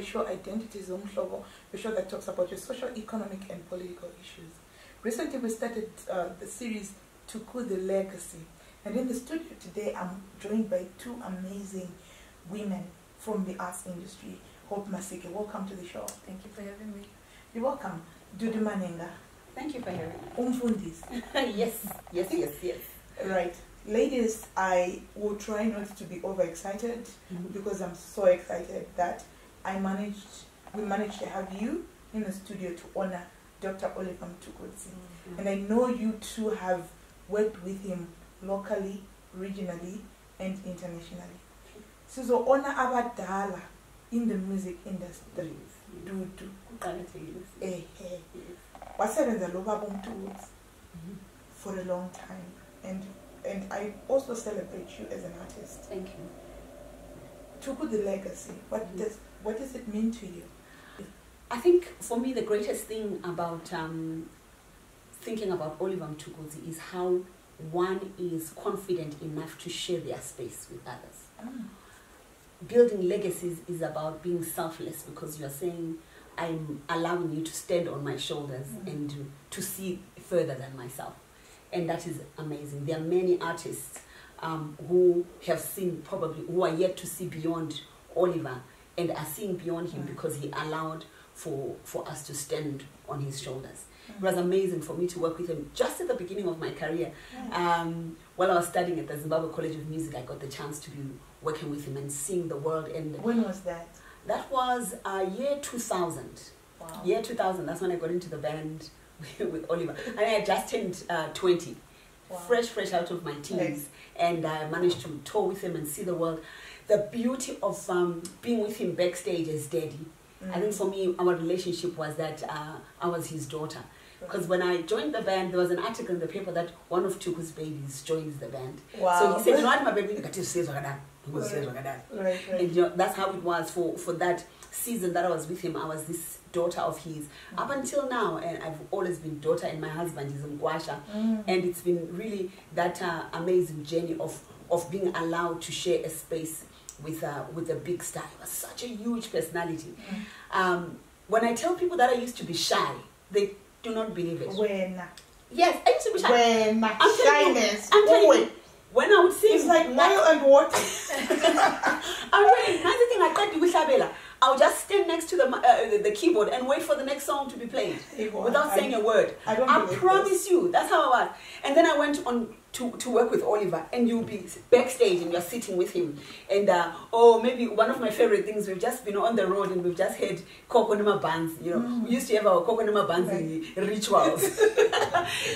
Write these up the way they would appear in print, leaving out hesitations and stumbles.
show Identities Umhlobo, the show that talks about your social, economic and political issues. Recently we started the series Tuku, the Legacy. And in the studio today I'm joined by two amazing women from the arts industry. Hope Masike, welcome to the show. Thank you for having me. You're welcome. Dudu Manhenga. Thank you for having me. Yes. Right. Ladies, I will try not to be overexcited because I'm so excited that we managed to have you in the studio to honor Dr. Oliver Mtukudzi. And I know you two have worked with him locally, regionally, and internationally. So honor abadala in the music industry. Dudu. Wasebenza lo baba uMtukudzi for a long time. And I also celebrate you as an artist. Thank you. Tuku, the legacy. What does it mean to you? I think for me the greatest thing about thinking about Oliver Mtukudzi is how one is confident enough to share their space with others. Building legacies is about being selfless, because you are saying, I'm allowing you to stand on my shoulders and to see further than myself. And that is amazing. There are many artists who have seen, who are yet to see beyond Oliver and are seeing beyond him because he allowed for us to stand on his shoulders. It was amazing for me to work with him just at the beginning of my career. While I was studying at the Zimbabwe College of Music, I got the chance to be working with him and seeing the world. And when was that? That was year 2000. Wow. Year 2000, that's when I got into the band with Oliver. And I had just turned 20. Wow. Fresh out of my teens. And I managed to tour with him and see the world. The beauty of being with him backstage as daddy. I think for me, our relationship was that I was his daughter. Because when I joined the band, there was an article in the paper that one of Tuku's babies joins the band. Wow. So he said, you know what, my baby, right. And you know, that's how it was for that season that I was with him. I was this daughter of his. Up until now, and I've always been daughter, and my husband is Mkwasha. And it's been really that amazing journey of being allowed to share a space with a big star. He was such a huge personality. When I tell people that I used to be shy, they do not believe it. Yes, I used to be shy. Shyness. I'm telling you, when I would sing, it's like oil and water. I'm really another thing I can't do with Sabela. I would just stand next to the keyboard and wait for the next song to be played without saying a word. I promise you, that's how I was. And then I went on to work with Oliver, and you'll be backstage and you're sitting with him. And maybe one of my favorite things, we've just been on the road and we've just had Kokonuma bands. You know, we used to have our Kokonuma bands in rituals.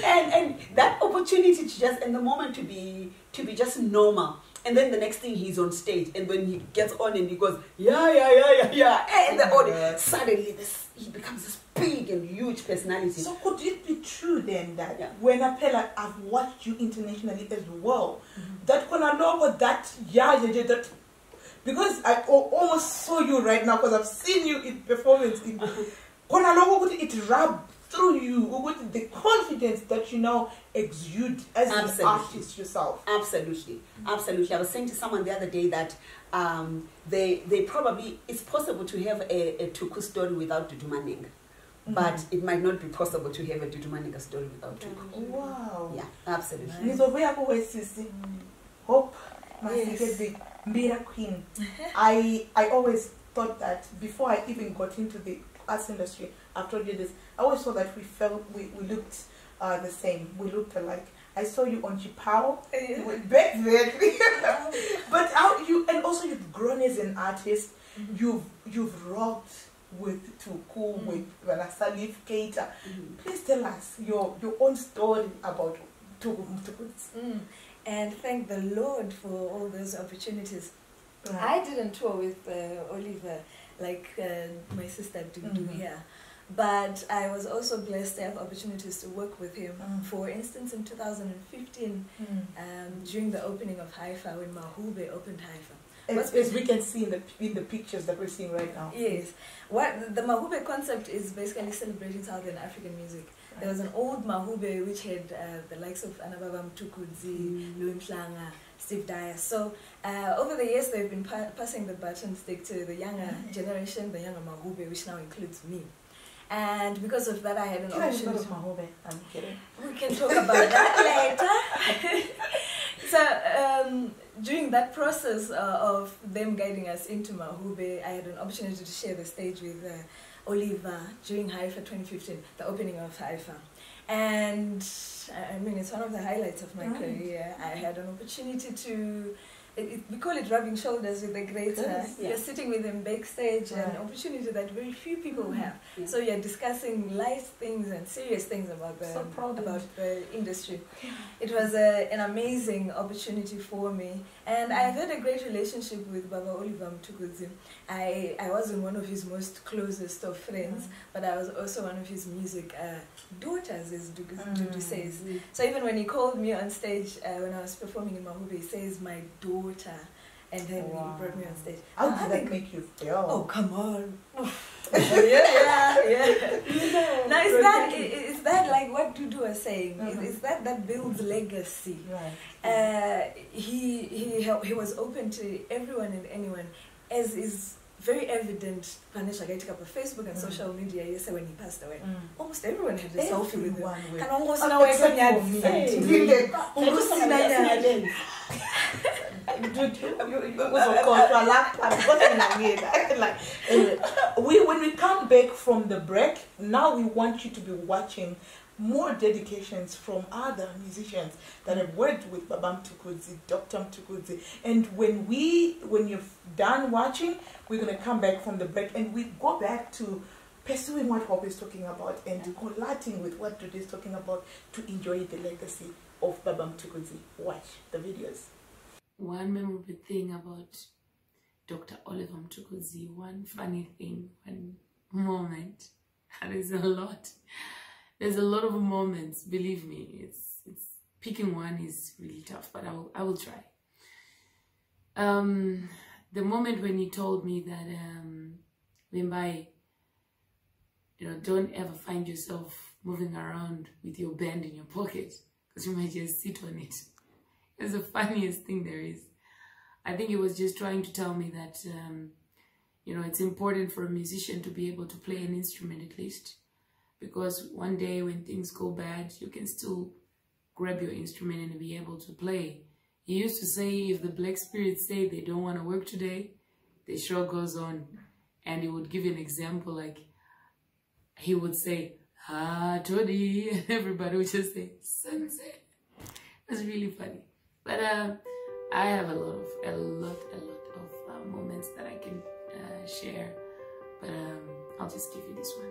and that opportunity to just, in the moment, to be just normal. And then the next thing he's on stage, and when he gets on and he goes, yeah, and the audience, suddenly he becomes this big and huge personality. So could it be true then that when I've watched you internationally as well, that that because I almost saw you right now, because I've seen you in performance, it rubbed through you, the confidence that you now exude as an artist yourself. Absolutely. I was saying to someone the other day that they probably, it's possible to have a Tuku story without Dudu Manhenga, but it might not be possible to have a Dudu Manhenga story without Tuku. Wow. Yeah, absolutely. Hope Masike, the Mira Queen. I always thought that before I even got into the arts industry, I've told you this, I always thought that we looked the same. We looked alike. I saw you on Chipao back then. But and also you've grown as an artist. You've rocked with Tuku, with Salif Keita. Please tell us your own story about Mtukudzi. And thank the Lord for all those opportunities. I didn't tour with Oliver like my sister Dudu here. But I was also blessed to have opportunities to work with him. For instance, in 2015, during the opening of Haifa, when Mahube opened Haifa, as we can see in the pictures that we're seeing right now. Yes. What the Mahube concept is basically celebrating Southern African music. Right. There was an old Mahube which had the likes of Anababa Mtukudzi, Mhlanga, Steve Dyer. So over the years they've been passing the baton stick to the younger generation, the younger Mahube, which now includes me. And because of that, I had an opportunity. I'm kidding. We can talk about that later. So during that process of them guiding us into Mahube, I had an opportunity to share the stage with Oliver during Haifa 2015, the opening of Haifa. And I mean, it's one of the highlights of my career. I had an opportunity to, we call it rubbing shoulders with the greater. Yes, yeah. You're sitting with them backstage, an opportunity that very few people have. Yeah. So you're discussing light things and serious things about the industry. It was an amazing opportunity for me, and I've had a great relationship with Baba Oliver Mtukudzi. I wasn't one of his most closest of friends, but I was also one of his music daughters, as Dudu says. So even when he called me on stage when I was performing in Mahube, he says, "My daughter," and then he brought me on stage. How did that make you feel? Oh, come on. yeah. Now, is that like what Dudu was saying? Is that builds legacy? Right. He was open to everyone and anyone, as is very evident. Panisha Gaitika on Facebook and social media yesterday when he passed away. Almost everyone had a selfie with him. And almost now when we come back from the break, now we want you to be watching more dedications from other musicians that have worked with Baba Mtukudzi, Dr. Mtukudzi. And when you've done watching, we're going to come back from the break and we go back to pursuing what Hope is talking about and collating with what Dudu is talking about to enjoy the legacy of Baba Mtukudzi. Watch the videos. One memorable thing about Dr. Oliver Mtukudzi, one funny thing, one moment, and there's a lot. There's a lot of moments, believe me. It's picking one is really tough, but I will try. The moment when he told me that, Wimbai, don't ever find yourself moving around with your band in your pocket because you might just sit on it. It's the funniest thing there is. I think he was just trying to tell me that, it's important for a musician to be able to play an instrument at least. Because one day when things go bad, you can still grab your instrument and be able to play. He used to say, if the black spirits say they don't want to work today, the show goes on. And he would give an example, like, he would say, Todi, and everybody would just say, Sensei. It's really funny. But I have a lot of moments that I can share. But I'll just give you this one.